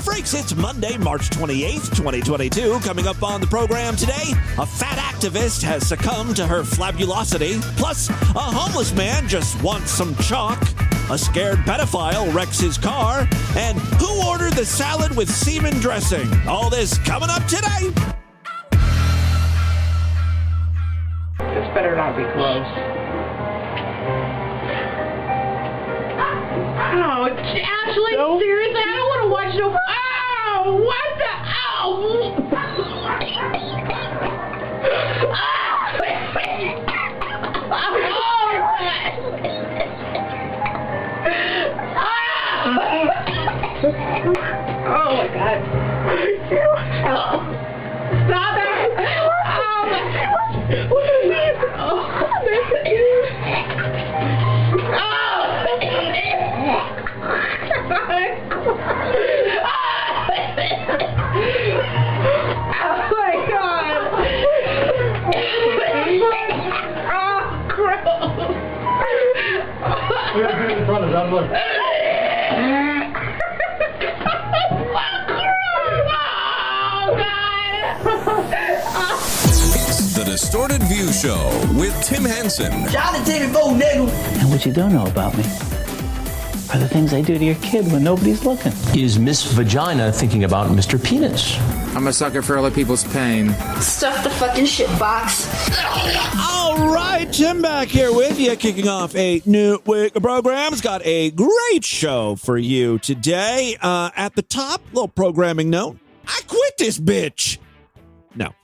Freaks, it's Monday, March 28th, 2022. Coming up on the program today, a fat activist has succumbed to her flabulosity. Plus, a homeless man just wants some chalk. A scared pedophile wrecks his car. And who ordered the salad with semen dressing? All this coming up today. This better not be close. Oh, Ashley, no. Seriously, I don't want to watch no. Oh, what the? Oh. Oh my God! Stop it! What is this? Oh my God! Oh, gross! In front of that, look. It's the Distorted View Show with Tim Henson. And what you don't know about me are the things I do to your kid when nobody's looking. Is Miss Vagina thinking about Mr. Penis? I'm a sucker for other people's pain. Stuff the fucking shit box. All right, Tim back here with you, kicking off a new week of programs. Got a great show for you today. At the top, little programming note. I quit this bitch. No.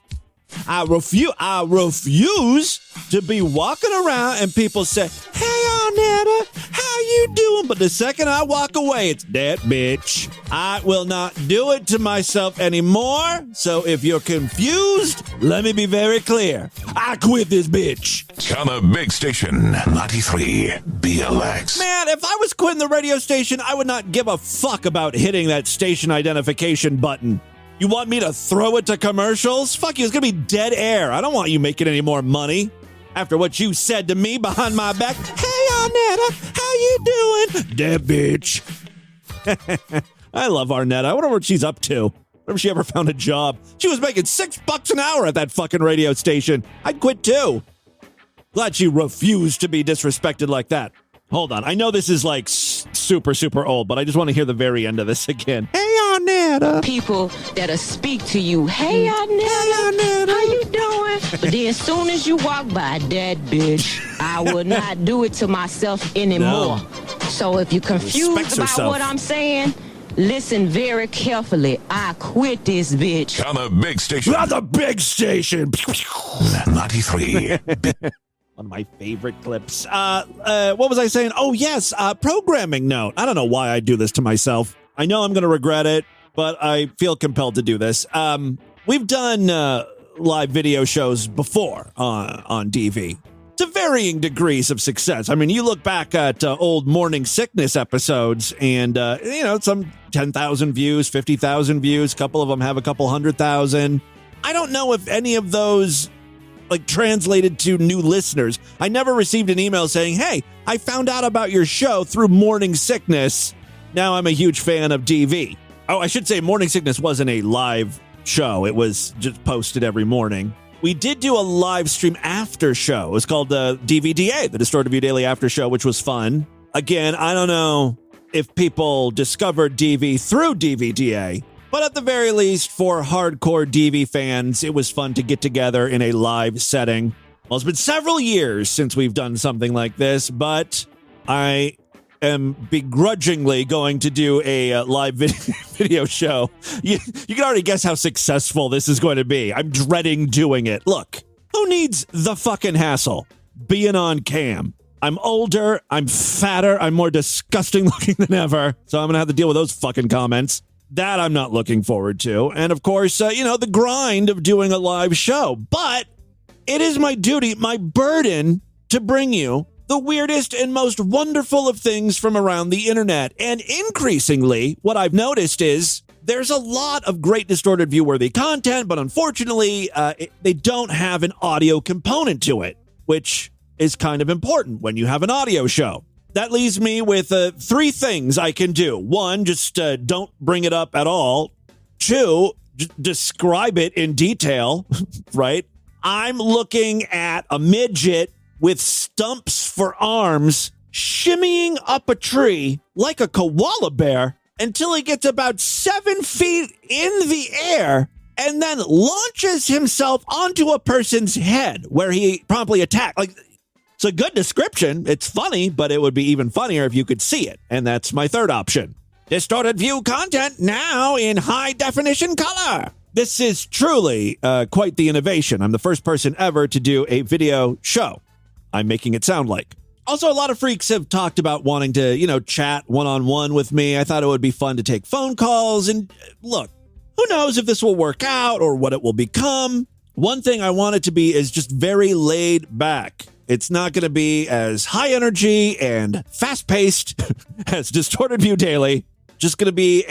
I refuse to be walking around and people say, "Hey, Arnetta, how you doing?" But the second I walk away, it's that bitch. I will not do it to myself anymore. So if you're confused, let me be very clear. I quit this bitch. On the big station, 93 BLX. Man, if I was quitting the radio station, I would not give a fuck about hitting that station identification button. You want me to throw it to commercials? Fuck you, it's gonna be dead air. I don't want you making any more money. After what you said to me behind my back, "Hey, Arnetta, how you doing?" Dead bitch. I love Arnetta. I wonder what she's up to. I wonder if she ever found a job. She was making $6 an hour at that fucking radio station. I'd quit too. Glad she refused to be disrespected like that. Hold on. I know this is like super, super old, but I just want to hear the very end of this again. Hey, Arnetta. People that'll speak to you. Hey, Arnetta. How you doing? But then as soon as you walk by, that bitch, I will not do it to myself anymore. No. So if you're confused about what I'm saying, listen very carefully. I quit this bitch. On the big station. On the big station. 93. One of my favorite clips. What was I saying? Oh, yes. Programming note. I don't know why I do this to myself. I know I'm going to regret it, but I feel compelled to do this. We've done live video shows before on DV to varying degrees of success. I mean, you look back at old Morning Sickness episodes and, some 10,000 views, 50,000 views. A couple of them have a couple 100,000. I don't know if any of those translated to new listeners. I never received an email saying, "Hey, I found out about your show through Morning Sickness. Now I'm a huge fan of DV." Oh, I should say Morning Sickness wasn't a live show. It was just posted every morning. We did do a live stream after show. It was called the DVDA, the Distorted View Daily After Show, which was fun. Again, I don't know if people discovered DV through DVDA, but at the very least, for hardcore DV fans, it was fun to get together in a live setting. Well, it's been several years since we've done something like this, but I am begrudgingly going to do a live video show. You can already guess how successful this is going to be. I'm dreading doing it. Look, who needs the fucking hassle? Being on cam. I'm older, I'm fatter, I'm more disgusting looking than ever, so I'm going to have to deal with those fucking comments. That I'm not looking forward to. And of course, the grind of doing a live show. But it is my duty, my burden to bring you the weirdest and most wonderful of things from around the internet. And increasingly, what I've noticed is there's a lot of great Distorted View-worthy content, but unfortunately, they don't have an audio component to it, which is kind of important when you have an audio show. that leaves me with 3 things I can do. 1, just don't bring it up at all. 2, describe it in detail, right? I'm looking at a midget with stumps for arms shimmying up a tree like a koala bear until he gets about 7 feet in the air and then launches himself onto a person's head where he promptly attacks. Like, it's a good description. It's funny, but it would be even funnier if you could see it. And that's my 3rd option. Distorted View content now in high definition color. This is truly quite the innovation. I'm the first person ever to do a video show. I'm making it sound like. Also, a lot of freaks have talked about wanting to, chat one-on-one with me. I thought it would be fun to take phone calls. And look, who knows if this will work out or what it will become. One thing I want it to be is just very laid back. It's not going to be as high energy and fast-paced as Distorted View Daily. Just going to be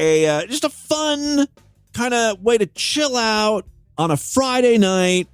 just a fun kind of way to chill out on a Friday night.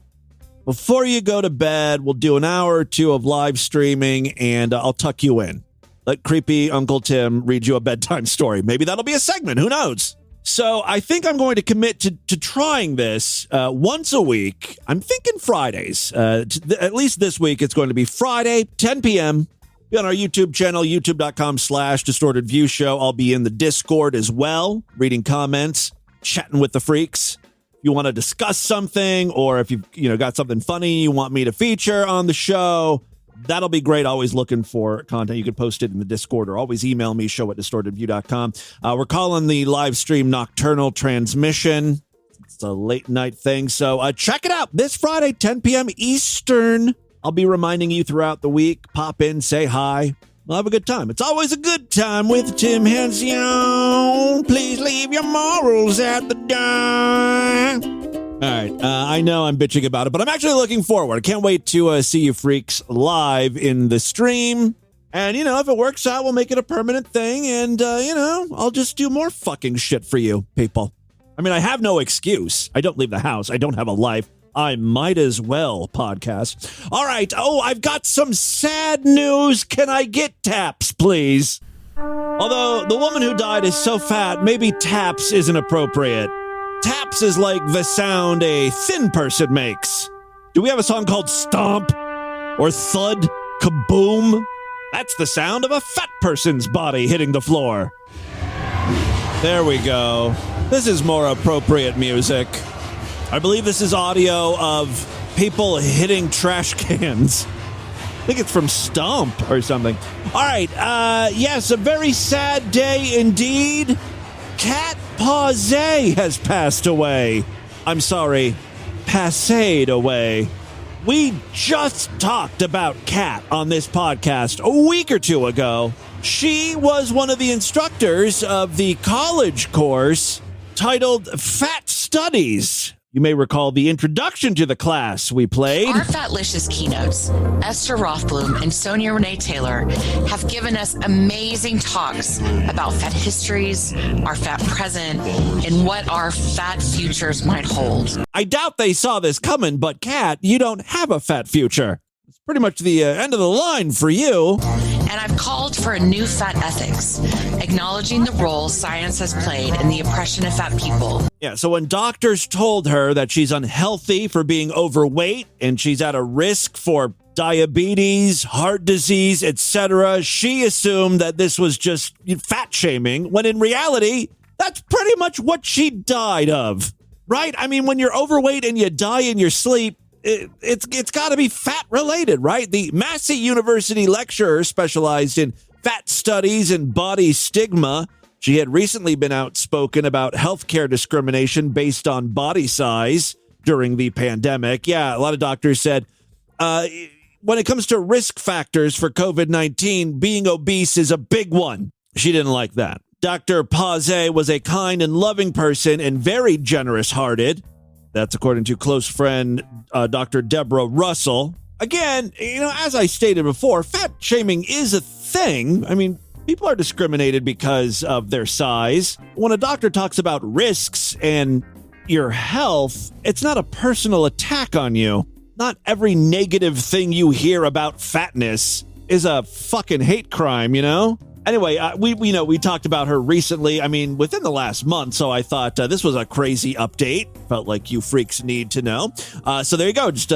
Before you go to bed, we'll do an hour or 2 of live streaming, and I'll tuck you in. Let creepy Uncle Tim read you a bedtime story. Maybe that'll be a segment. Who knows? So I think I'm going to commit to trying this once a week. I'm thinking Fridays. At least this week, it's going to be Friday, 10 p.m. Be on our YouTube channel, youtube.com/DistortedViewShow. I'll be in the Discord as well, reading comments, chatting with the freaks. You want to discuss something, or if you've got something funny you want me to feature on the show, that'll be great. Always looking for content. You can post it in the Discord or always email me, show@distortedview.com. We're calling the live stream Nocturnal Transmission. It's a late night thing, so check it out this Friday, 10 p.m. Eastern. I'll be reminding you throughout the week. Pop in, say hi. We'll have a good time. It's always a good time with Tim Henson. Please leave your morals at the door. All right. I know I'm bitching about it, but I'm actually looking forward. I can't wait to see you freaks live in the stream. And, if it works out, we'll make it a permanent thing. And, I'll just do more fucking shit for you people. I mean, I have no excuse. I don't leave the house. I don't have a life. I might as well podcast. All right. Oh, I've got some sad news. Can I get taps, please? Although the woman who died is so fat, maybe taps isn't appropriate. Taps is like the sound a thin person makes. Do we have a song called Stomp? Or Thud? Kaboom? That's the sound of a fat person's body hitting the floor. There we go. This is more appropriate music. I believe this is audio of people hitting trash cans. I think it's from Stomp or something. All right. Yes, a very sad day indeed. Cat Pause has passed away. I'm sorry, passed away. We just talked about Cat on this podcast a week or 2 ago. She was one of the instructors of the college course titled Fat Studies. You may recall the introduction to the class we played. Our Fatlicious keynotes, Esther Rothblum and Sonia Renee Taylor, have given us amazing talks about fat histories, our fat present, and what our fat futures might hold. I doubt they saw this coming, but Kat, you don't have a fat future. It's pretty much the end of the line for you. And I've called for a new fat ethics, acknowledging the role science has played in the oppression of fat people. Yeah, so when doctors told her that she's unhealthy for being overweight and she's at a risk for diabetes, heart disease, etc., she assumed that this was just fat shaming, when in reality, that's pretty much what she died of, right? I mean, when you're overweight and you die in your sleep, it's got to be fat related, right? The Massey University lecturer specialized in fat studies and body stigma. She had recently been outspoken about healthcare discrimination based on body size during the pandemic. Yeah, a lot of doctors said when it comes to risk factors for COVID-19, being obese is a big one. She didn't like that. Dr. Pause was a kind and loving person and very generous-hearted. That's according to close friend Dr. Deborah Russell. Again, as I stated before, fat shaming is a thing. I mean, people are discriminated because of their size. When a doctor talks about risks and your health, it's not a personal attack on you. Not every negative thing you hear about fatness is a fucking hate crime, you know? Anyway, we talked about her recently. I mean, within the last month. So I thought this was a crazy update. Felt like you freaks need to know. So there you go. Just,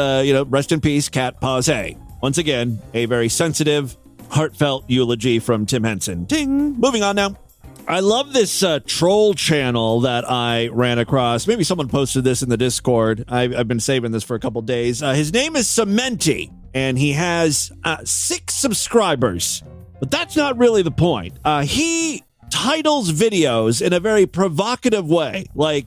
rest in peace, Cat Pause. Once again, a very sensitive, heartfelt eulogy from Tim Henson. Ding. Moving on now. I love this troll channel that I ran across. Maybe someone posted this in the Discord. I've been saving this for a couple days. His name is Semen, and he has 6 subscribers. But that's not really the point. He titles videos in a very provocative way. Like,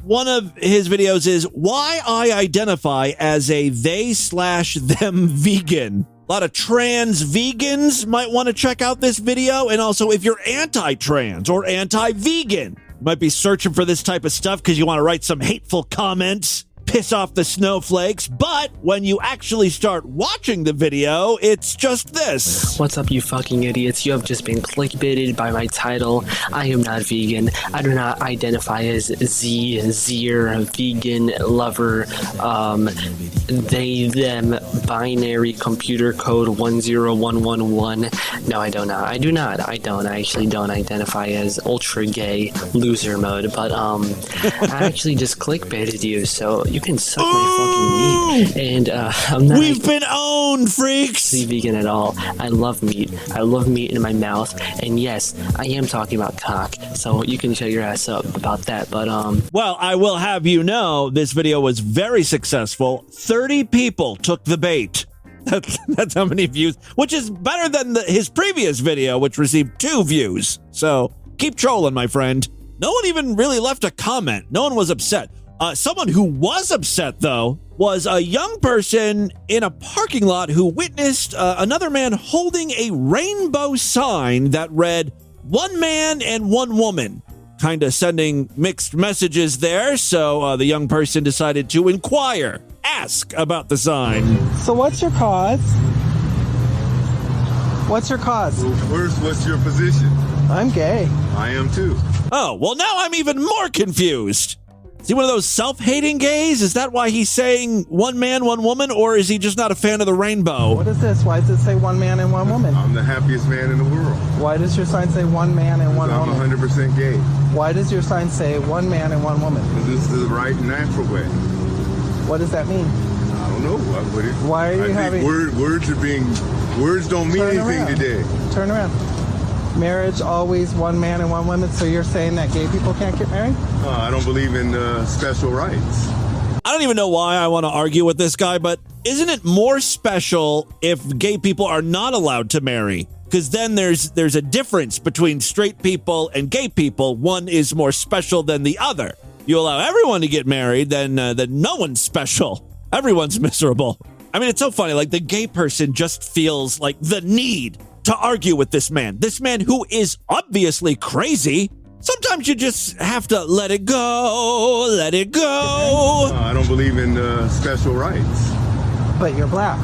one of his videos is why I identify as a they/them vegan. A lot of trans vegans might want to check out this video. And also, if you're anti-trans or anti-vegan, you might be searching for this type of stuff because you want to write some hateful comments, piss off the snowflakes. But when you actually start watching the video, it's just this. What's up, you fucking idiots? You have just been clickbaited by my title. I am not vegan. I do not identify as zero vegan lover, they, them, binary computer code 10111. No, I do not. I actually don't identify as ultra gay loser mode, but I actually just clickbaited you, so you can suck my fucking meat. And I'm not. We've been owned, freaks. Vegan at all. I love meat. I love meat in my mouth. And yes, I am talking about cock. So you can shut your ass up about that. But well, I will have you know, this video was very successful. 30 people took the bait. That's how many views, which is better than his previous video, which received 2 views. So keep trolling, my friend. No one even really left a comment. No one was upset. Someone who was upset, though, was a young person in a parking lot who witnessed another man holding a rainbow sign that read, "One man and one woman," kind of sending mixed messages there. So the young person decided to ask about the sign. So what's your cause? What's your cause? Well, first, what's your position? I'm gay. I am too. Oh, well, now I'm even more confused. Is he one of those self-hating gays? Is that why he's saying one man, one woman? Or is he just not a fan of the rainbow? What is this? Why does it say one man and one woman? I'm the happiest man in the world. Why does your sign say one man and one woman? I'm 100% gay. Why does your sign say one man and one woman? Because this is the right and natural way. What does that mean? I don't know. Why are you having... Words don't mean anything today. Turn around. Marriage, always one man and one woman. So you're saying that gay people can't get married? I don't believe in special rights. I don't even know why I want to argue with this guy, but isn't it more special if gay people are not allowed to marry? Because then there's a difference between straight people and gay people. One is more special than the other. You allow everyone to get married, then no one's special. Everyone's miserable. I mean, it's so funny. Like, the gay person just feels like the need to argue with this man who is obviously crazy. Sometimes you just have to let it go. I don't believe in special rights. But you're black.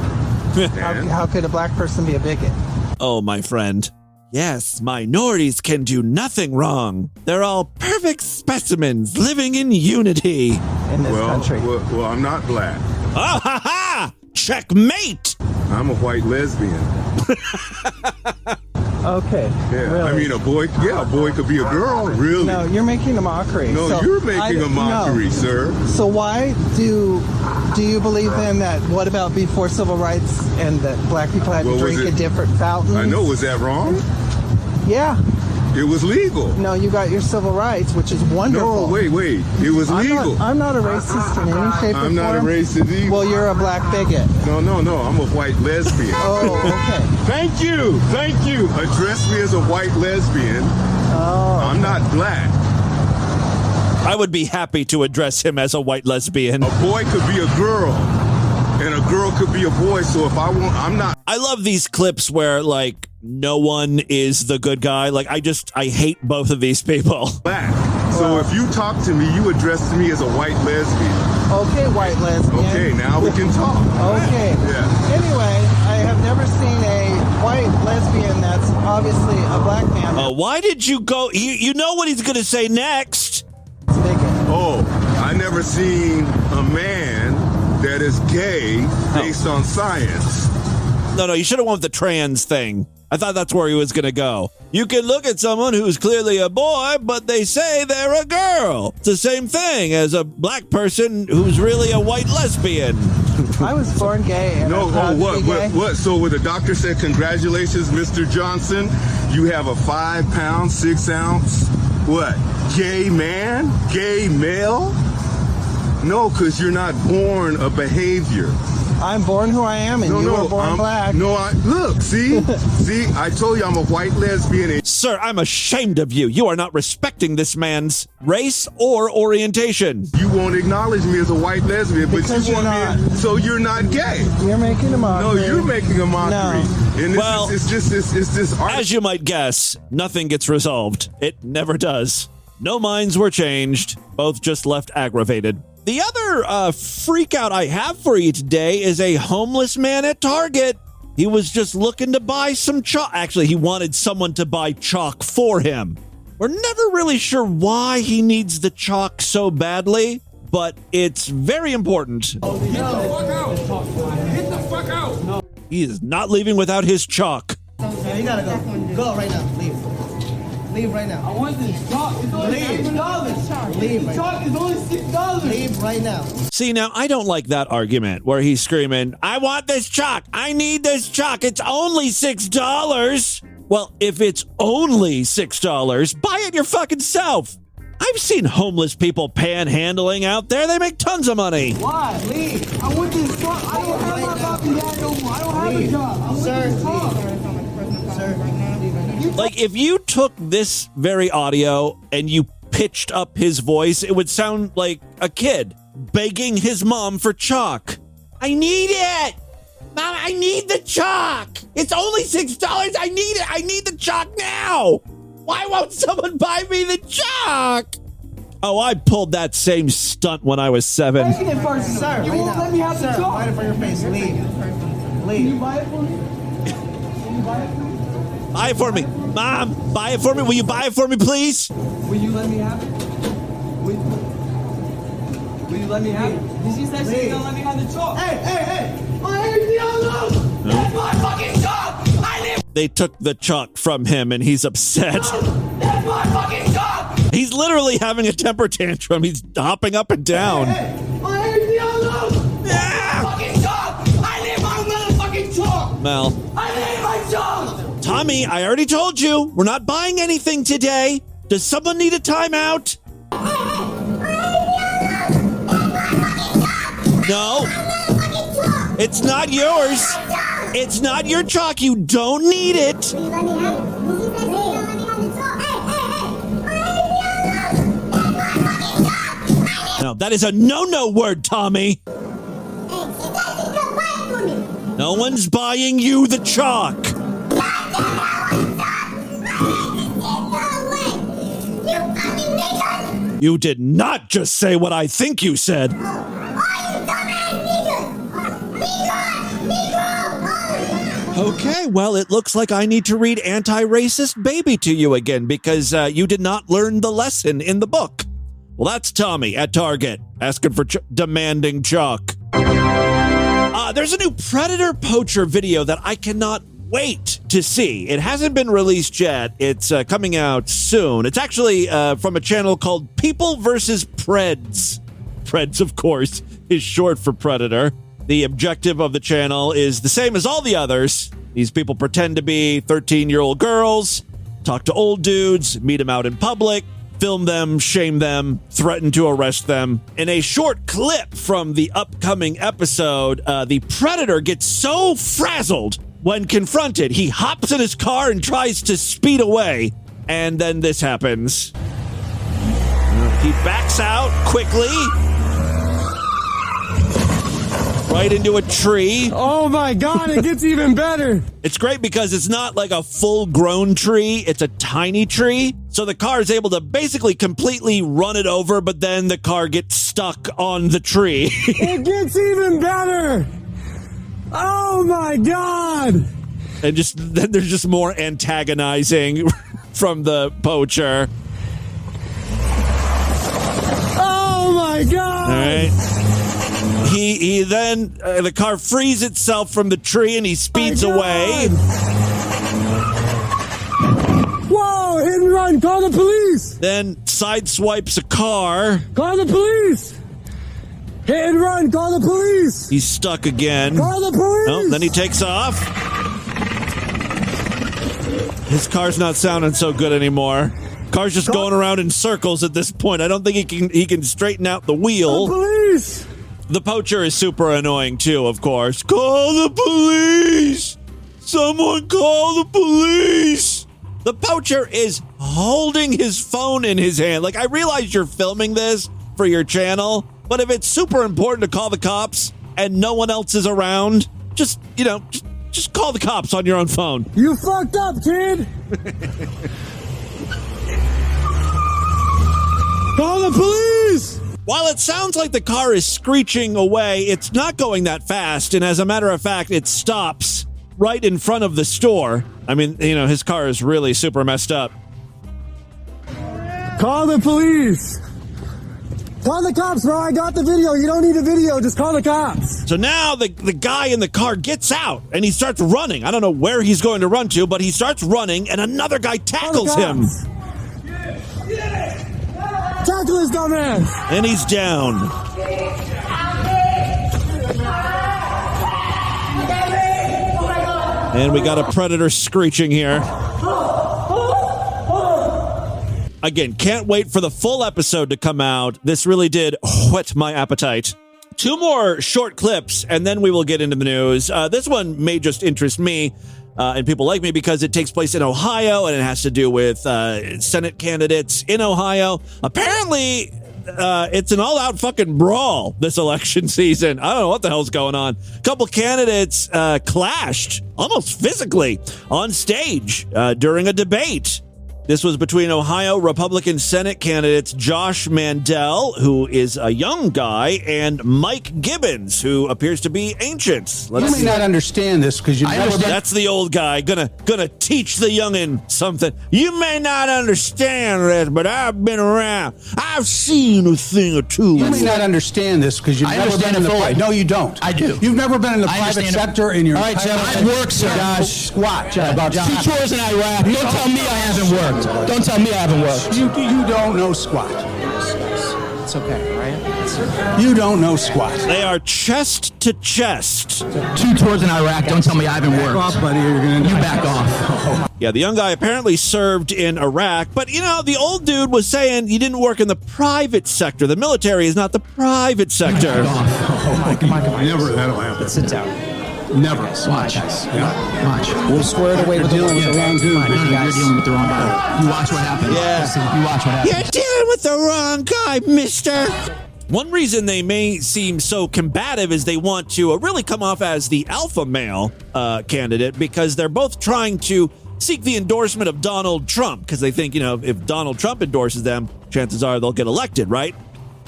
How could a black person be a bigot? Oh, my friend. Yes, minorities can do nothing wrong. They're all perfect specimens living in unity. In this country. Well, I'm not black. Oh, ha ha! Checkmate! I'm a white lesbian. Okay. Yeah, really? I mean, a boy could be a girl, really. No, you're making a mockery. No, you're making a mockery, sir. So why do you believe then that, what about before civil rights and that black people had to drink at different fountains? I know, was that wrong? Yeah. It was legal. No, you got your civil rights, which is wonderful. No, wait. It was legal. I'm not a racist in any shape or form. I'm not a racist either. Well, you're a black bigot. No. I'm a white lesbian. Oh, okay. Thank you. Address me as a white lesbian. Oh. I'm not black. I would be happy to address him as a white lesbian. A boy could be a girl, and a girl could be a boy. So if I want, I'm not. I love these clips where, like, no one is the good guy. Like, I hate both of these people. Black. So if you talk to me, you address me as a white lesbian. Okay, white lesbian. Okay, now we can talk. Okay. Yeah. Anyway, I have never seen a white lesbian that's obviously a black man. Why did you go? You know what he's going to say next. Oh, I never seen a man that is gay based on science. No, you should have went with the trans thing. I thought that's where he was going to go. You can look at someone who's clearly a boy, but they say they're a girl. It's the same thing as a black person who's really a white lesbian. I was born gay. And No, I'm proud to be gay. what? So when the doctor said, congratulations, Mr. Johnson, you have a 5-pound, 6-ounce, what, gay man? Gay male? No, because you're not born a behavior. I'm born who I am, and you were born black. Look, see, I told you I'm a white lesbian. Sir, I'm ashamed of you. You are not respecting this man's race or orientation. You won't acknowledge me as a white lesbian, but Because you you're want me, so you're not gay. You're making a mockery. No, you're making a mockery. No. And it's just as you might guess, nothing gets resolved. It never does. No minds were changed. Both just left aggravated. The other freak out I have for you today is a homeless man at Target. He was just looking to buy some chalk. Actually, he wanted someone to buy chalk for him. We're never really sure why he needs the chalk so badly, but it's very important. Get the fuck out! Get the fuck out! No. He is not leaving without his chalk. You gotta go. Go right now. Leave. Leave right now. I want this chalk. It's only $7. Leave. The chalk is only $6. Leave right now. See, now, I don't like that argument where he's screaming, I want this chalk. I need this chalk. It's only $6. Well, if it's only $6, buy it your fucking self. I've seen homeless people panhandling out there. They make tons of money. Why? Leave. I want this chalk. I don't have my copy dad no more. I don't have a job. I want this chalk. Like, if you took this very audio and you pitched up his voice, it would sound like a kid begging his mom for chalk. I need it! Mom, I need the chalk! It's only $6! I need it! I need the chalk now! Why won't someone buy me the chalk? Oh, I pulled that same stunt when I was 7. Sir, you won't let me have the chalk. Buy it for your face. Leave. Can you buy it for me? Can you buy it for me? Buy it for me. Mom, buy it for me. Will you buy it for me, please? Will you let me have it? Will you let me have it? Did she say she's gonna let me have the chalk? Hey! My hair's yellow! That's my fucking chalk! I live. They took the chalk from him and he's upset. That's my fucking chalk! He's literally having a temper tantrum. He's hopping up and down. My hair's yellow! That's my fucking chalk! I need my motherfucking chalk! Mel. I need my chalk! Tommy, I already told you, we're not buying anything today. Does someone need a timeout? No. It's not yours. It's not your chalk. You don't need it. No, that is a no-no word, Tommy. No one's buying you the chalk. You did not just say what I think you said. Okay, well, it looks like I need to read Anti-Racist Baby to you again because you did not learn the lesson in the book. Well, that's Tommy at Target asking for demanding chalk. There's a new Predator Poacher video that I cannot wait to see. It hasn't been released yet. It's coming out soon. It's actually from a channel called People vs. Preds. Preds, of course, is short for Predator. The objective of the channel is the same as all the others. These people pretend to be 13-year-old girls, talk to old dudes, meet them out in public, film them, shame them, threaten to arrest them. In a short clip from the upcoming episode, the Predator gets so frazzled when confronted, he hops in his car and tries to speed away. And then this happens. He backs out quickly. Right into a tree. Oh my God, it gets even better. It's great because it's not like a full-grown tree. It's a tiny tree. So the car is able to basically completely run it over, but then the car gets stuck on the tree. It gets even better. Oh my God. And then there's just more antagonizing from the poacher. Oh my God. All right. He then, the car frees itself from the tree and he speeds away. Whoa, hit and run, call the police. Then sideswipes a car. Call the police. Hit and run, call the police. He's stuck again. Call the police. No, then he takes off. His car's not sounding so good anymore. Car's just going around in circles at this point. I don't think he can straighten out the wheel. Police! The poacher is super annoying too, of course. Call the police! Someone call the police! The poacher is holding his phone in his hand. Like, I realize you're filming this for your channel, but if it's super important to call the cops and no one else is around, just call the cops on your own phone. You fucked up, kid! Call the police! While it sounds like the car is screeching away, it's not going that fast, and as a matter of fact, it stops right in front of the store. I mean, his car is really super messed up. Call the police! Call the cops, bro. I got the video. You don't need a video. Just call the cops. So now the guy in the car gets out, and he starts running. I don't know where he's going to run to, but he starts running, and another guy tackles him. Tackle his dumbass! And he's down. And we got a predator screeching here. Again, can't wait for the full episode to come out. This really did whet my appetite. 2 more short clips, and then we will get into the news. This one may just interest me and people like me because it takes place in Ohio, and it has to do with Senate candidates in Ohio. Apparently, it's an all-out fucking brawl this election season. I don't know what the hell's going on. A couple candidates clashed, almost physically, on stage during a debate. This was between Ohio Republican Senate candidates Josh Mandel, who is a young guy, and Mike Gibbons, who appears to be ancient. You may not understand this because you've never been... That's the old guy, gonna teach the youngin' something. You may not understand this, but I've been around. I've seen a thing or two. You may not understand this because you've never been in the private... No, you don't. I do. You've never been in the private sector in your... All right, Jeff, I've worked, sir. Josh, squat. About 2 tours in Iraq. Don't tell me I haven't worked. Don't tell me I haven't worked. You don't know squat. It's okay, right? You don't know squat. They are chest to chest. 2 tours in Iraq. Don't tell me I haven't worked. Back off, buddy. You're gonna you back off. Yeah, the young guy apparently served in Iraq, but the old dude was saying you didn't work in the private sector. The military is not the private sector. Come on. Never that'll happen. Sit down. Never. Watch. Watch. We'll square it away with the wrong dude. You're dealing with the wrong guy. You watch what happens. Yeah. You watch what happens. You're dealing with the wrong guy, mister. One reason they may seem so combative is they want to really come off as the alpha male candidate because they're both trying to seek the endorsement of Donald Trump because they think, if Donald Trump endorses them, chances are they'll get elected, right?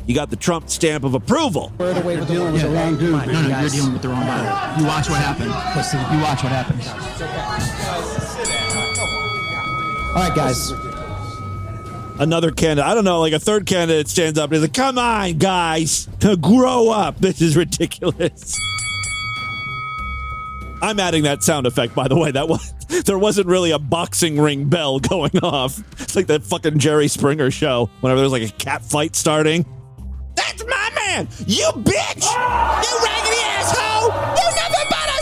You got the Trump stamp of approval. You're dealing with the wrong dude. No, you're dealing with the wrong guy. You watch what happens. You watch what happens. All right, guys. Another candidate, I don't know, like a third candidate stands up and is like, come on, guys, grow up. This is ridiculous. I'm adding that sound effect, by the way. There wasn't really a boxing ring bell going off. It's like that fucking Jerry Springer show whenever there's like a cat fight starting. That's my man! You bitch! You raggedy asshole! You never bought a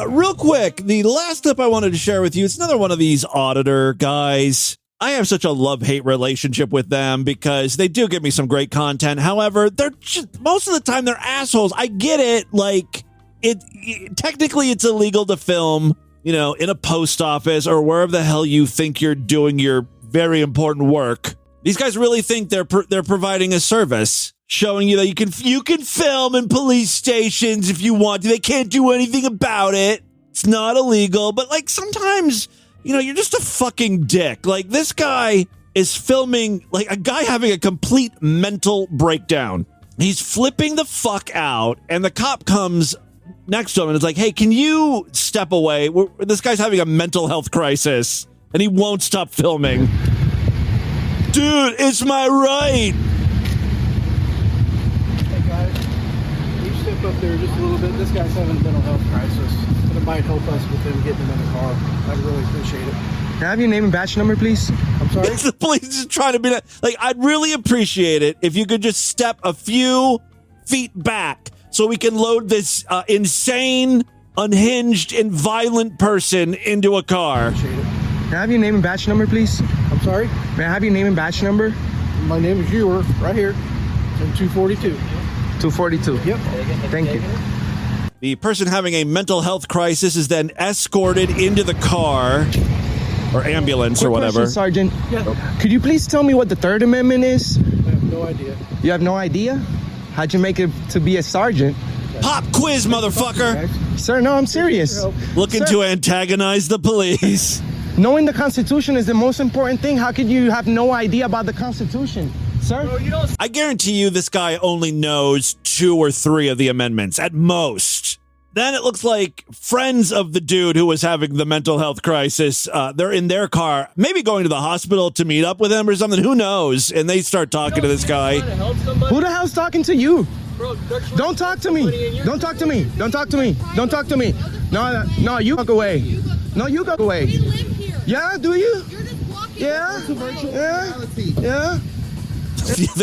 slut! Real quick, the last clip I wanted to share with you, it's another one of these Auditor guys. I have such a love-hate relationship with them because they do give me some great content. However, they're just, most of the time they're assholes. I get it, like, technically it's illegal to film, in a post office or wherever the hell you think you're doing your very important work. These guys really think they're providing a service, showing you that you can film in police stations if you want to. They can't do anything about it. It's not illegal, but like sometimes, you're just a fucking dick. Like this guy is filming like a guy having a complete mental breakdown. He's flipping the fuck out, and the cop comes next to him and is like, "Hey, can you step away? This guy's having a mental health crisis," and he won't stop filming. Dude, it's my right. step up there just a little bit. This guy's having a mental health crisis, and it might help us with him getting him in the car. I'd really appreciate it. Can I have your name and badge number, please? I'm sorry? The police is trying to be like, I'd really appreciate it if you could just step a few feet back so we can load this insane, unhinged, and violent person into a car. Can I have your name and badge number, please? I'm sorry? May I have your name and badge number? My name is Ewer, right here. In 242. 242. Yep. Thank you. The person having a mental health crisis is then escorted into the car or ambulance or whatever. Question, Sergeant. Yeah. Could you please tell me what the Third Amendment is? I have no idea. You have no idea? How'd you make it to be a sergeant? Pop quiz, motherfucker. Sir, no, I'm serious. Looking to antagonize the police. Knowing the Constitution is the most important thing. How could you have no idea about the Constitution? Sir? I guarantee you this guy only knows 2 or 3 of the amendments at most. Then it looks like friends of the dude who was having the mental health crisis, they're in their car, maybe going to the hospital to meet up with him or something. Who knows? And they start talking to this guy. Who the hell's talking to you? Don't talk to me. Don't talk to me. Don't talk to me. Don't talk to me. No, you walk away. No, you go away. Yeah, do you? Yeah? Yeah?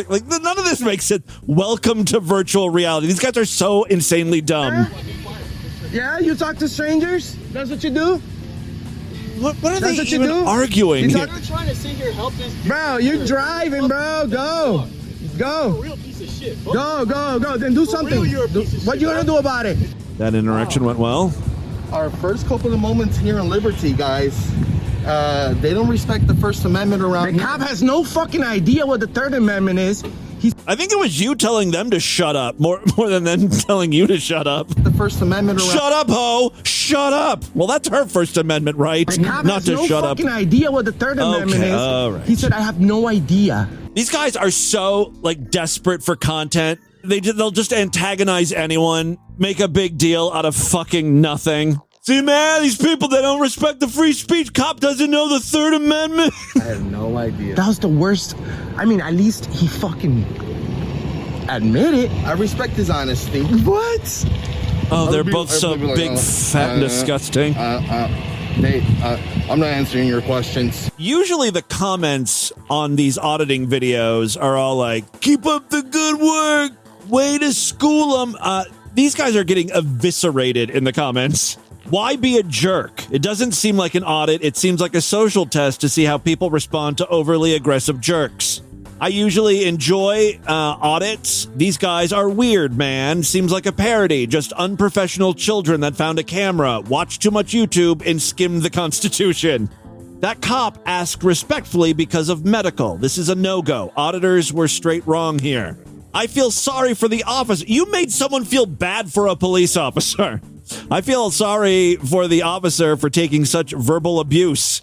Like, none of this makes sense. Welcome to virtual reality. These guys are so insanely dumb. Yeah, you talk to strangers? That's what you do? What are they even arguing? You're trying to sit here help this dude. Bro, you're driving, bro. Go. Go. Real piece of shit. Go. Then do something. What you gonna do about it? That interaction went well. Our first couple of moments here in Liberty, guys. They don't respect the First Amendment around here. The cop has no fucking idea what the Third Amendment is. I think it was you telling them to shut up more than them telling you to shut up. The First Amendment around. Shut up, ho! Shut up! Well, that's her First Amendment right. The cop not has to no shut up. fucking idea what the Third Amendment is. All right. He said, I have no idea. These guys are so desperate for content. They'll just antagonize anyone, make a big deal out of fucking nothing. See, man, these people, they don't respect the free speech. Cop doesn't know the Third Amendment. I have no idea. That was the worst. I mean, at least he fucking admit it. I respect his honesty. What? Oh, they're both so big, fat, and disgusting. Nate, I'm not answering your questions. Usually the comments on these auditing videos are all like, keep up the good work, way to school them. These guys are getting eviscerated in the comments. Why be a jerk? It doesn't seem like an audit. It seems like a social test to see how people respond to overly aggressive jerks. I usually enjoy audits. These guys are weird, man. Seems like a parody. Just unprofessional children that found a camera, watched too much YouTube, and skimmed the Constitution. That cop asked respectfully because of medical. This is a no-go. Auditors were straight wrong here. I feel sorry for the officer. You made someone feel bad for a police officer. I feel sorry for the officer for taking such verbal abuse.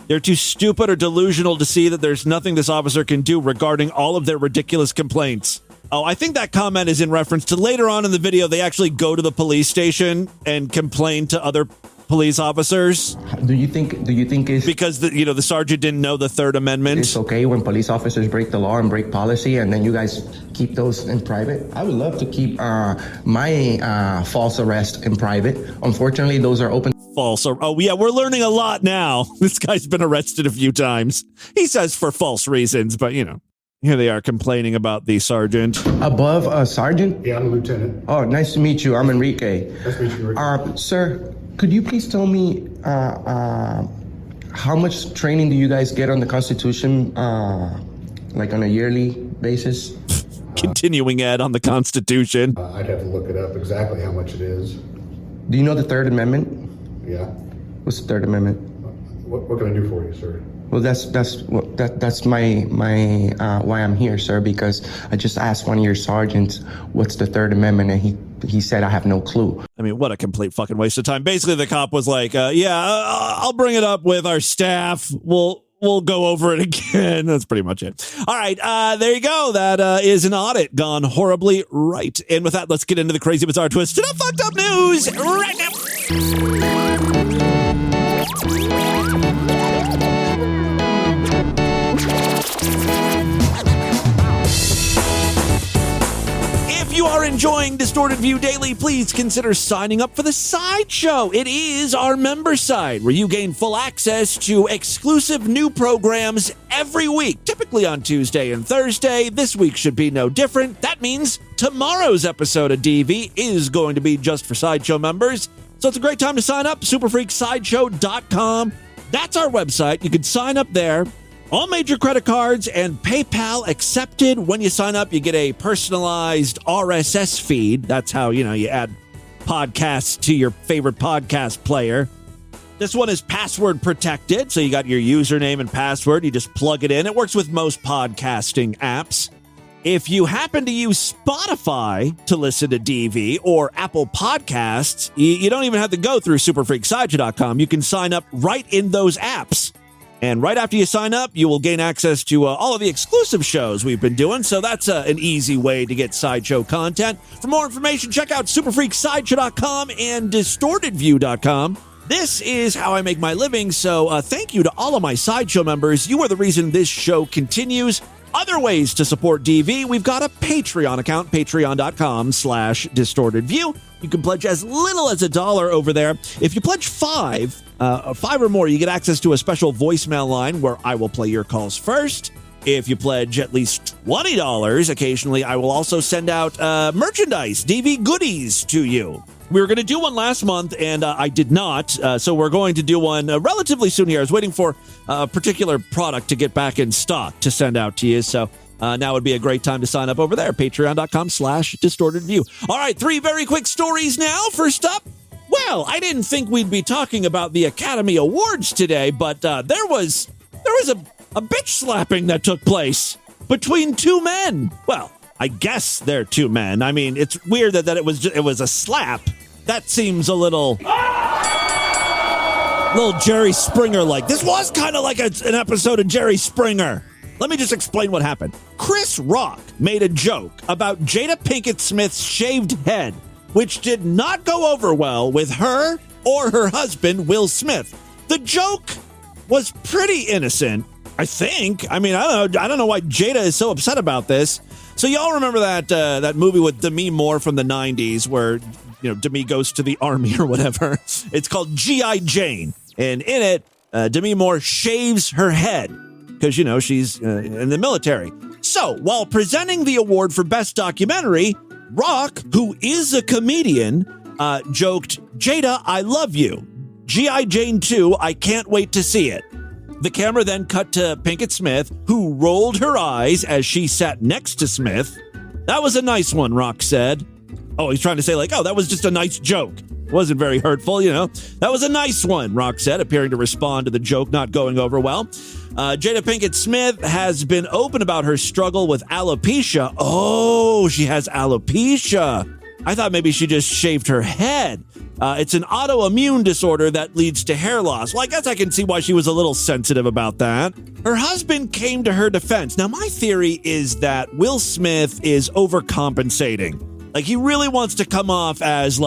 They're too stupid or delusional to see that there's nothing this officer can do regarding all of their ridiculous complaints. Oh, I think that comment is in reference to later on in the video, they actually go to the police station and complain to other police officers. Do you think it's because the sergeant didn't know the Third Amendment? It's okay when police officers break the law and break policy, and then you guys keep those in private? I would love to keep my false arrest in private. Unfortunately, those are open. False. Oh, yeah, we're learning a lot now. This guy's been arrested a few times. He says for false reasons, but here they are complaining about the sergeant. Above a sergeant? Yeah, I'm a lieutenant. Oh, nice to meet you. I'm Enrique. Nice to meet you, Enrique. Sir, could you please tell me how much training do you guys get on the Constitution, like on a yearly basis? Continuing ed on the Constitution. I'd have to look it up exactly how much it is. Do you know the Third Amendment? Yeah. What's the Third Amendment? What can I do for you, sir? Well, that's my why I'm here, sir. Because I just asked one of your sergeants what's the Third Amendment, and he said I have no clue. I mean, what a complete fucking waste of time. Basically, the cop was like, I'll bring it up with our staff. We'll go over it again. That's pretty much it. All right, there you go. That is an audit gone horribly right. And with that, let's get into the crazy, bizarre twist to the fucked up news right now. If you are in enjoying Distorted View Daily, please consider signing up for the Sideshow. It is our member site where you gain full access to exclusive new programs every week, typically on Tuesday and Thursday. This week should be no different. That means tomorrow's episode of DV is going to be just for Sideshow members. So it's a great time to sign up, superfreaksideshow.com. That's our website. You can sign up there. All major credit cards and PayPal accepted. When you sign up, you get a personalized RSS feed. That's how, you add podcasts to your favorite podcast player. This one is password protected, so you got your username and password. You just plug it in. It works with most podcasting apps. If you happen to use Spotify to listen to DV or Apple Podcasts, you don't even have to go through superfreaksideshow.com. You can sign up right in those apps. And right after you sign up, you will gain access to all of the exclusive shows we've been doing. So that's an easy way to get Sideshow content. For more information, check out superfreaksideshow.com and distortedview.com. This is how I make my living. So thank you to all of my Sideshow members. You are the reason this show continues. Other ways to support DV, we've got a Patreon account, patreon.com/distortedview. You can pledge as little as $1 over there. If you pledge $5 or more, you get access to a special voicemail line where I will play your calls first. If you pledge at least $20, occasionally I will also send out merchandise, DV goodies to you. We were going to do one last month, and I did not, so we're going to do one relatively soon here. I was waiting for a particular product to get back in stock to send out to you, so now would be a great time to sign up over there, patreon.com/distortedview. All right, 3 very quick stories now. First up, well, I didn't think we'd be talking about the Academy Awards today, but there was a bitch slapping that took place between 2 men. Well, I guess they're 2 men. I mean, it's weird that it was a slap. That seems a little Jerry Springer-like. This was kind of like an episode of Jerry Springer. Let me just explain what happened. Chris Rock made a joke about Jada Pinkett Smith's shaved head, which did not go over well with her or her husband, Will Smith. The joke was pretty innocent, I think. I mean, I don't know why Jada is so upset about this. So y'all remember that movie with Demi Moore from the 90s where, Demi goes to the army or whatever. It's called G.I. Jane. And in it, Demi Moore shaves her head because, she's in the military. So while presenting the award for Best Documentary, Rock, who is a comedian, joked, "Jada, I love you. G.I. Jane 2, I can't wait to see it." The camera then cut to Pinkett Smith, who rolled her eyes as she sat next to Smith. "That was a nice one," Rock said. Oh, he's trying to say that was just a nice joke. Wasn't very hurtful, That was a nice one, Rock said, appearing to respond to the joke not going over well. Jada Pinkett Smith has been open about her struggle with alopecia. Oh, she has alopecia. I thought maybe she just shaved her head. It's an autoimmune disorder that leads to hair loss. Well, I guess I can see why she was a little sensitive about that. Her husband came to her defense. Now, my theory is that Will Smith is overcompensating. He really wants to come off as,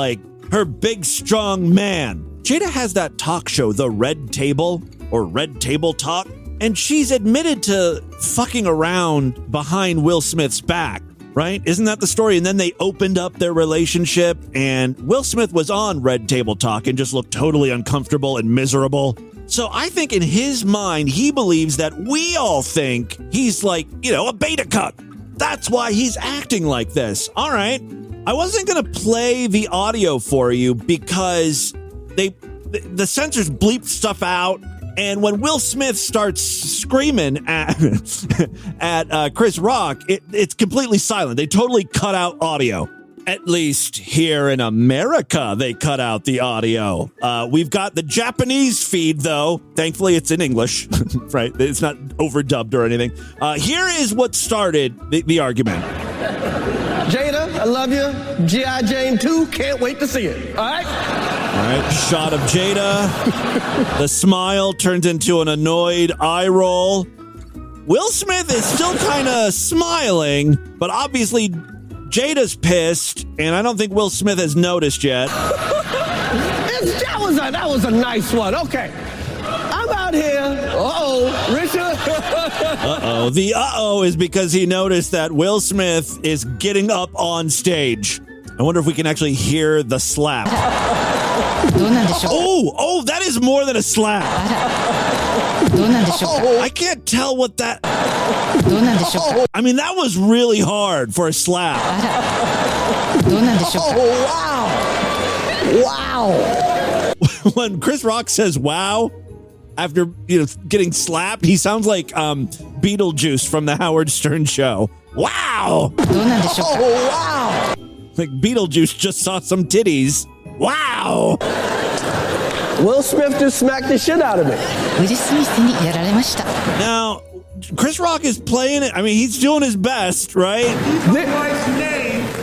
her big, strong man. Jada has that talk show, The Red Table, or Red Table Talk, and she's admitted to fucking around behind Will Smith's back. Right? Isn't that the story? And then they opened up their relationship, and Will Smith was on Red Table Talk and just looked totally uncomfortable and miserable. So I think in his mind, he believes that we all think he's a beta cuck. That's why he's acting like this. All right. I wasn't going to play the audio for you because the censors bleeped stuff out. And when Will Smith starts screaming at Chris Rock, it's completely silent. They totally cut out audio. At least here in America, they cut out the audio. We've got the Japanese feed, though. Thankfully, it's in English, right? It's not overdubbed or anything. Here is what started the argument. Jada, I love you. G.I. Jane 2, can't wait to see it. All right? All right, shot of Jada. The smile turns into an annoyed eye roll. Will Smith is still kind of smiling, but obviously Jada's pissed, and I don't think Will Smith has noticed yet. That was a nice one. Okay. I'm out here. Richard. Uh-oh. The uh-oh is because he noticed that Will Smith is getting up on stage. I wonder if we can actually hear the slap. Oh, that is more than a slap. I can't tell what that... I mean, that was really hard for a slap. Wow. When Chris Rock says wow, after getting slapped, he sounds like Beetlejuice from the Howard Stern show. Wow. Wow. Like Beetlejuice just saw some titties. Wow. Will Smith just smacked the shit out of me. Now, Chris Rock is playing it. I mean, he's doing his best, right?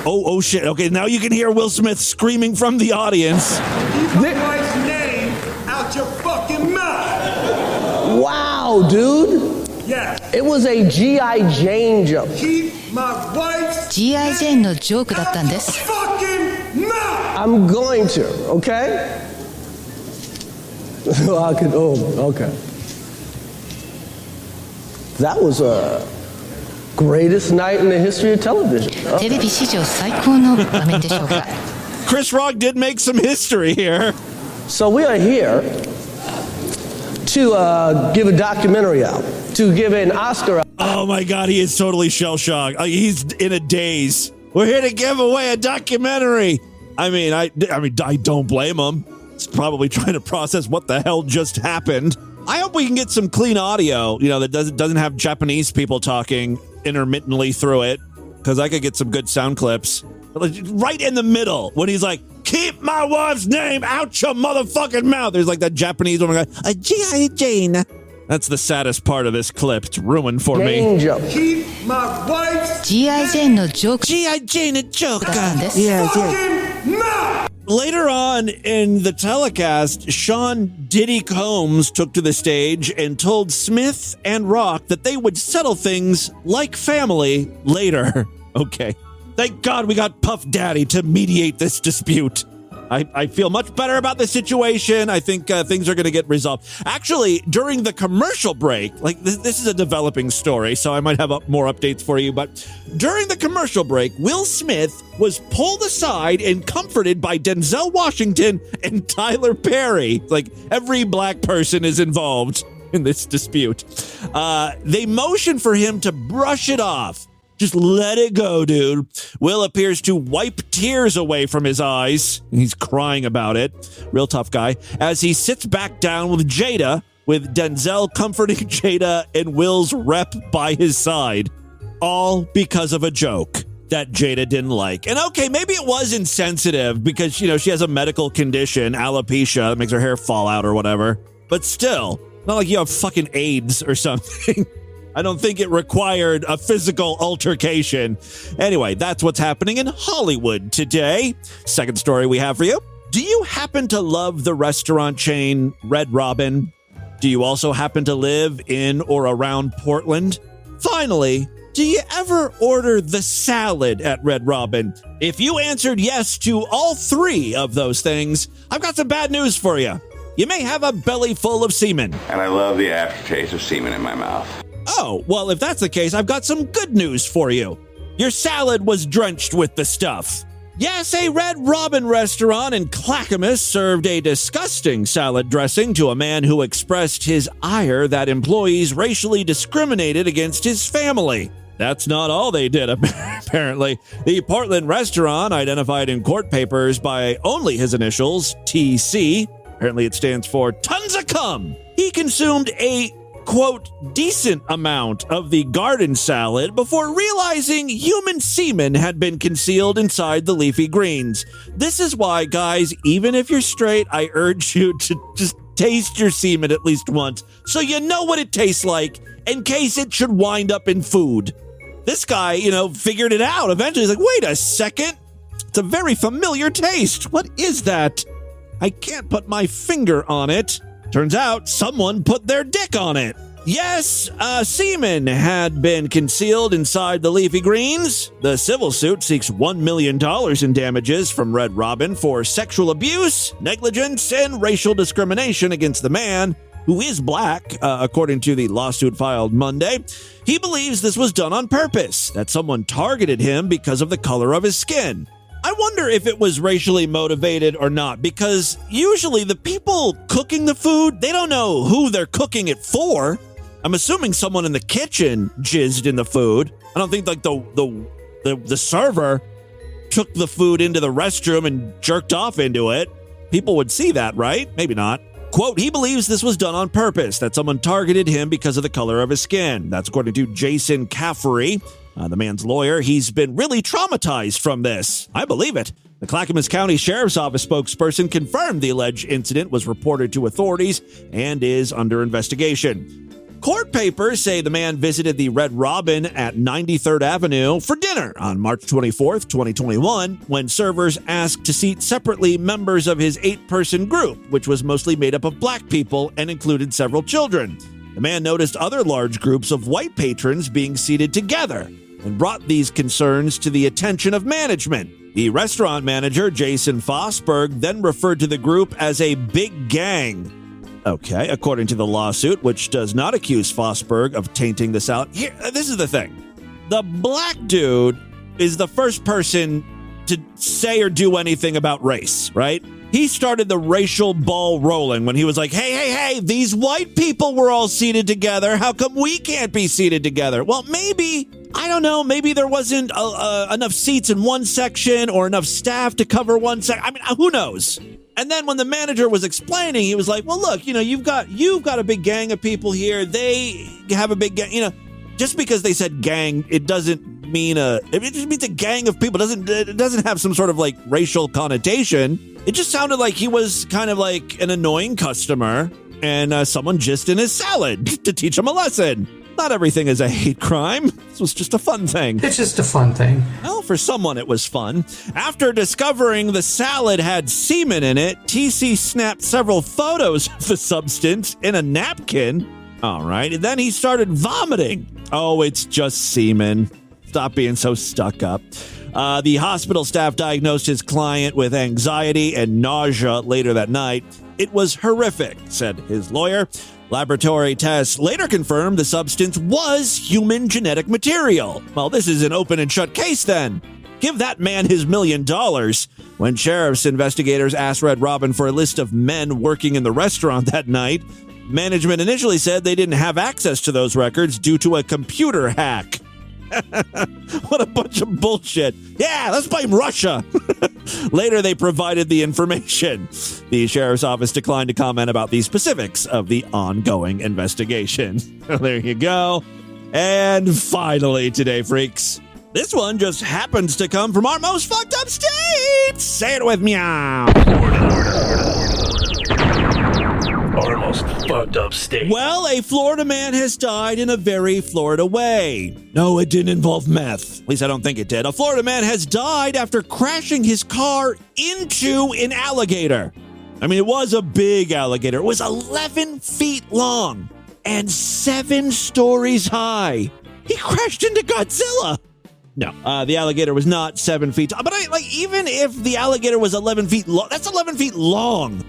Oh shit. Okay, now you can hear Will Smith screaming from the audience. Keep my wife's name out your fucking mouth. Wow, dude. Yeah. It was a G.I. Jane joke. Keep my wife's G.I. Jane のジョークだったんです。 fucking mouth. I'm going to, okay? Okay. That was a greatest night in the history of television. テレビ史上最高の場面でしょうか。Chris Rock did make some history here. So we are here to give a documentary out, to give an Oscar out. Oh my God, he is totally shell-shocked. He's in a daze. We're here to give away a documentary. I mean, I don't blame him. He's probably trying to process what the hell just happened. I hope we can get some clean audio, that doesn't have Japanese people talking intermittently through it, because I could get some good sound clips. Right in the middle, when he's like, keep my wife's name out your motherfucking mouth. There's like that Japanese woman going, G.I. Jane. That's the saddest part of this clip. It's ruined for me. Keep my wife's G.I. Jane のジョーク。G.I. Jane のジョーク。Yes. fucking mouth. Later on in the telecast, Sean Diddy Combs took to the stage and told Smith and Rock that they would settle things like family later. Okay. Thank God we got Puff Daddy to mediate this dispute. I feel much better about the situation. I think things are going to get resolved. Actually, during the commercial break, like this is a developing story, so I might have more updates for you. But during the commercial break, Will Smith was pulled aside and comforted by Denzel Washington and Tyler Perry. Like every black person is involved in this dispute. They motioned for him to brush it off. Just let it go, dude. Will appears to wipe tears away from his eyes. He's crying about it. Real tough guy. As he sits back down with Jada, with Denzel comforting Jada and Will's rep by his side. All because of a joke that Jada didn't like. And okay, maybe it was insensitive because, she has a medical condition, alopecia, that makes her hair fall out or whatever. But still, not like you have fucking AIDS or something. I don't think it required a physical altercation. Anyway, that's what's happening in Hollywood today. Second story we have for you. Do you happen to love the restaurant chain Red Robin? Do you also happen to live in or around Portland? Finally, do you ever order the salad at Red Robin? If you answered yes to all three of those things, I've got some bad news for you. You may have a belly full of semen. And I love the aftertaste of semen in my mouth. Oh, well, if that's the case, I've got some good news for you. Your salad was drenched with the stuff. Yes, a Red Robin restaurant in Clackamas served a disgusting salad dressing to a man who expressed his ire that employees racially discriminated against his family. That's not all they did, apparently. The Portland restaurant, identified in court papers by only his initials, TC, apparently it stands for Tons of Cum. He consumed a quote, decent amount of the garden salad before realizing human semen had been concealed inside the leafy greens. This is why, guys, even if you're straight, I urge you to just taste your semen at least once so you know what it tastes like in case it should wind up in food. This guy, figured it out. Eventually, he's like, wait a second. It's a very familiar taste. What is that? I can't put my finger on it. Turns out someone put their dick on it. Yes, semen had been concealed inside the leafy greens. The civil suit seeks $1 million in damages from Red Robin for sexual abuse, negligence, and racial discrimination against the man who is black, according to the lawsuit filed Monday. He believes this was done on purpose, that someone targeted him because of the color of his skin. I wonder if it was racially motivated or not, because usually the people cooking the food, they don't know who they're cooking it for. I'm assuming someone in the kitchen jizzed in the food. I don't think like the server took the food into the restroom and jerked off into it. People would see that, right? Maybe not. Quote, he believes this was done on purpose, that someone targeted him because of the color of his skin. That's according to Jason Caffery, the man's lawyer. He's been really traumatized from this. I believe it. The Clackamas County Sheriff's Office spokesperson confirmed the alleged incident was reported to authorities and is under investigation. Court papers say the man visited the Red Robin at 93rd Avenue for dinner on March 24th, 2021, when servers asked to seat separately members of his 8-person group, which was mostly made up of black people and included several children. The man noticed other large groups of white patrons being seated together and brought these concerns to the attention of management. The restaurant manager, Jason Fosberg, then referred to the group as a big gang. Okay, according to the lawsuit, which does not accuse Fosberg of tainting the South. Here, this is the thing. The black dude is the first person to say or do anything about race, right? He started the racial ball rolling when he was like, hey, these white people were all seated together. How come we can't be seated together? Well, maybe, I don't know, maybe there wasn't enough seats in one section or enough staff to cover one section. I mean, who knows? And then when the manager was explaining, he was like, well, look, you've got a big gang of people here. They have a big gang, just because they said gang, it doesn't mean it just means a gang of people. It doesn't have some sort of like racial connotation. It just sounded like he was kind of like an annoying customer and someone just in his salad to teach him a lesson. Not everything is a hate crime. This was just a fun thing. It's just a fun thing. Well, for someone, it was fun. After discovering the salad had semen in it, TC snapped several photos of the substance in a napkin. All right. And then he started vomiting. Oh, it's just semen. Stop being so stuck up. The hospital staff diagnosed his client with anxiety and nausea later that night. It was horrific, said his lawyer. Laboratory tests later confirmed the substance was human genetic material. Well, this is an open and shut case then. Give that man his $1 million. When sheriff's investigators asked Red Robin for a list of men working in the restaurant that night, management initially said they didn't have access to those records due to a computer hack. What a bunch of bullshit. Yeah, let's blame Russia. Later, they provided the information. The sheriff's office declined to comment about the specifics of the ongoing investigation. There you go. And finally today, freaks, this one just happens to come from our most fucked up state. Say it with me. Our most fucked up state. Well, a Florida man has died in a very Florida way. No, it didn't involve meth. At least I don't think it did. A Florida man has died after crashing his car into an alligator. I mean, it was a big alligator. It was 11 feet long and 7 stories high. He crashed into Godzilla. No, the alligator was not 7 feet tall. But even if the alligator was 11 feet long, that's 11 feet long.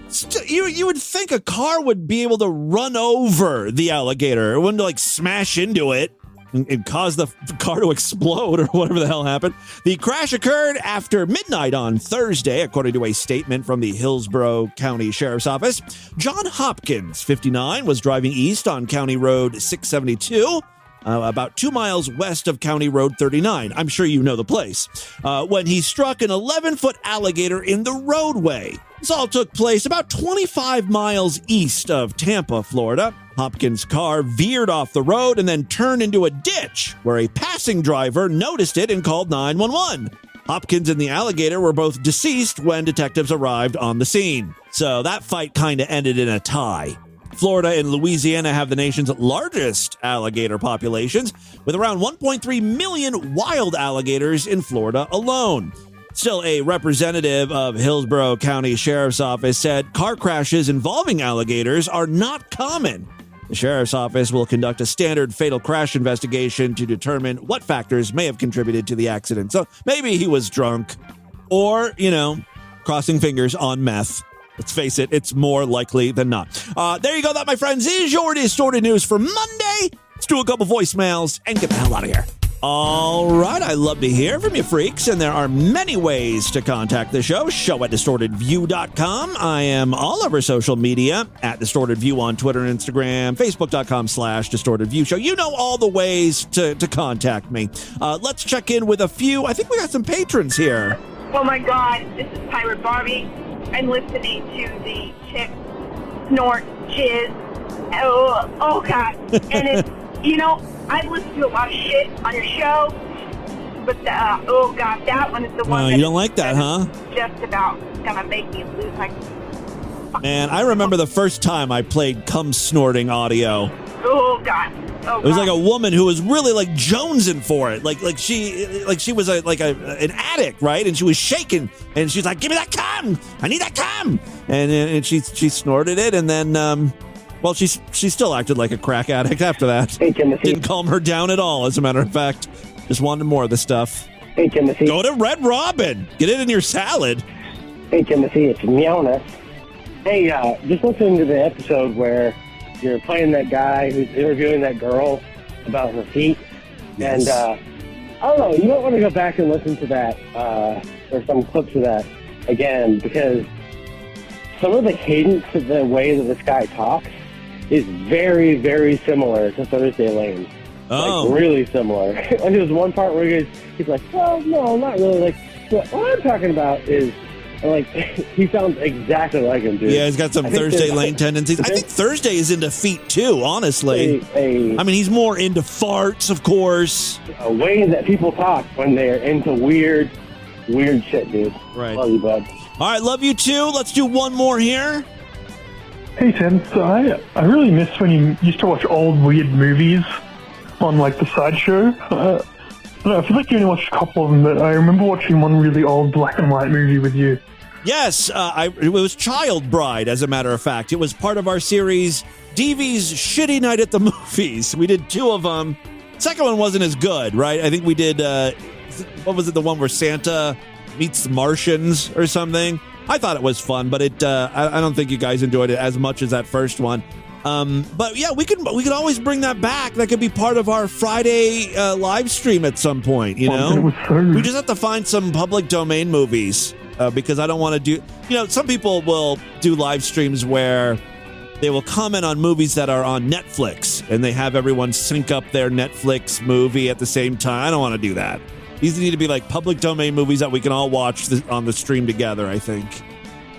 You would think a car would be able to run over the alligator. It wouldn't smash into it and cause the car to explode or whatever the hell happened. The crash occurred after midnight on Thursday, according to a statement from the Hillsborough County Sheriff's Office. John Hopkins, 59, was driving east on County Road 672. About 2 miles west of County Road 39. I'm sure you know the place. When he struck an 11-foot alligator in the roadway. This all took place about 25 miles east of Tampa, Florida. Hopkins' car veered off the road and then turned into a ditch, where a passing driver noticed it and called 911. Hopkins and the alligator were both deceased when detectives arrived on the scene. So that fight kind of ended in a tie. Florida and Louisiana have the nation's largest alligator populations, with around 1.3 million wild alligators in Florida alone. Still, a representative of Hillsborough County Sheriff's Office said car crashes involving alligators are not common. The Sheriff's Office will conduct a standard fatal crash investigation to determine what factors may have contributed to the accident. So maybe he was drunk or, crossing fingers on meth. Let's face it, it's more likely than not. There you go. That, my friends, is your Distorted News for Monday. Let's do a couple voicemails and get the hell out of here. All right. I love to hear from you freaks, and there are many ways to contact the show. show@distortedview.com. I am all over social media at Distorted View on Twitter and Instagram, facebook.com/distortedview show. You know all the ways to contact me. Let's check in with a few. I think we got some patrons here. Oh my God, this is Pirate Barbie. I'm listening to the chick snort jizz. Oh God. And it's, I've listened to a lot of shit on your show, but oh God, that one is the one. You don't like that, huh? Just about gonna make me lose my. Man, I remember the first time I played cum snorting audio. Oh God. Oh, it was like a woman who was really like jonesing for it, like she was an addict, right? And she was shaking, and she's like, "Give me that cum! I need that cum!" And she snorted it, and then well, she still acted like a crack addict after that. Hey, Timothy. Didn't calm her down at all, as a matter of fact. Just wanted more of the stuff. Hey, Timothy. Go to Red Robin. Get it in your salad. Hey, Timothy. It's Meowness. Hey, just listening to the episode where you're playing that guy who's interviewing that girl about her feet. Yes. And, I don't know, you might want to go back and listen to that, or some clips of that again, because some of the cadence of the way that this guy talks is very, very similar to Thursday Lane. Oh. Like, really similar. And there's one part where he's like, well, no, not really. Like, what I'm talking about is, like, he sounds exactly like him, dude. Yeah, he's got some Thursday Lane tendencies. I think Thursday is into feet, too, honestly. I mean, he's more into farts, of course. A way that people talk when they're into weird shit, dude. Right. Love you, bud. All right, love you, too. Let's do one more here. Hey, Tim. So I really miss when you used to watch old weird movies on, like, the Sideshow. I don't know, I feel like you only watched a couple of them, but I remember watching one really old black and white movie with you. Yes, it was Child Bride, as a matter of fact. It was part of our series, DV's Shitty Night at the Movies. We did 2 of them. Second one wasn't as good, right? I think we did, what was it, the one where Santa meets the Martians or something? I thought it was fun, but I don't think you guys enjoyed it as much as that first one. But yeah, we could always bring that back. That could be part of our Friday live stream at some point, you know? We just have to find some public domain movies because I don't want to do, some people will do live streams where they will comment on movies that are on Netflix and they have everyone sync up their Netflix movie at the same time. I don't want to do that. These need to be like public domain movies that we can all watch on the stream together, I think.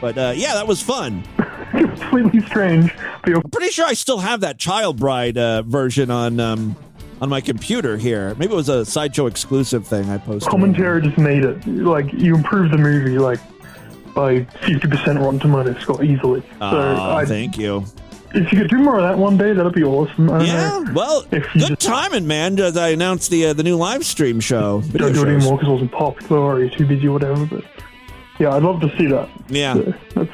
But yeah, that was fun. Completely strange. I'm pretty sure I still have that Child Bride version on my computer here. Maybe it was a Sideshow exclusive thing I posted. Commentary just made it. Like, you improved the movie, like, by 50% Rotten Tomato score easily. Thank you. If you could do more of that one day, that'd be awesome. I don't know. Well, good timing, man, as I announced the new live stream show. Don't do it anymore because it wasn't popular or you're too busy or whatever, but yeah, I'd love to see that. Yeah.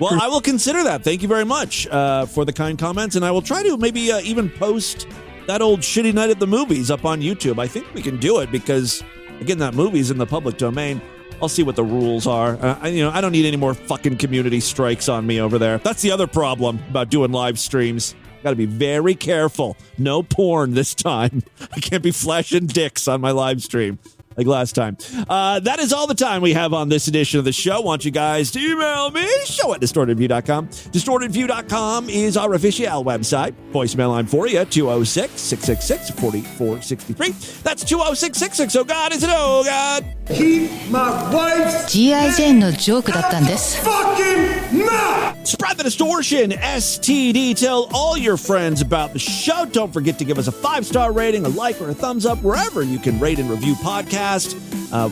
Well, I will consider that. Thank you very much for the kind comments, and I will try to maybe even post that old Shitty Night at the Movies up on YouTube. I think we can do it because, again, that movie's in the public domain. I'll see what the rules are. I don't need any more fucking community strikes on me over there. That's the other problem about doing live streams. Got to be very careful. No porn this time. I can't be flashing dicks on my live stream like last time. That is all the time we have on this edition of the show. Want you guys to email me, show@distortedview.com. Distortedview.com is our official website. Voicemail line for you, 206-666-4463. That's 206-66. Oh God, is it? Oh God. Keep my wife's G.I. Jane のジョークだったんです。 fucking mouth! Spread the distortion, STD. Tell all your friends about the show. Don't forget to give us a 5-star rating, a like, or a thumbs up wherever you can rate and review podcasts.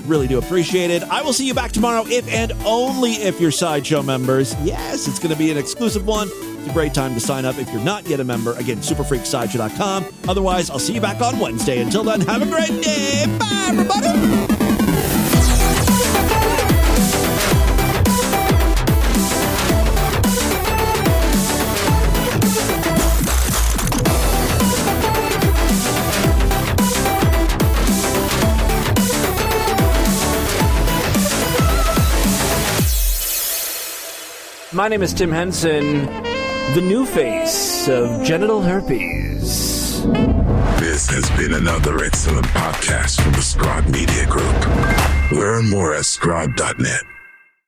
Really do appreciate it. I will see you back tomorrow if and only if you're Sideshow members. Yes, it's going to be an exclusive one. It's a great time to sign up if you're not yet a member. Again, superfreaksideshow.com. Otherwise, I'll see you back on Wednesday. Until then, have a great day. Bye, everybody. my name is Tim Henson, the new face of genital herpes. This has been another excellent podcast from the Scrod Media Group. Learn more at scrod.net.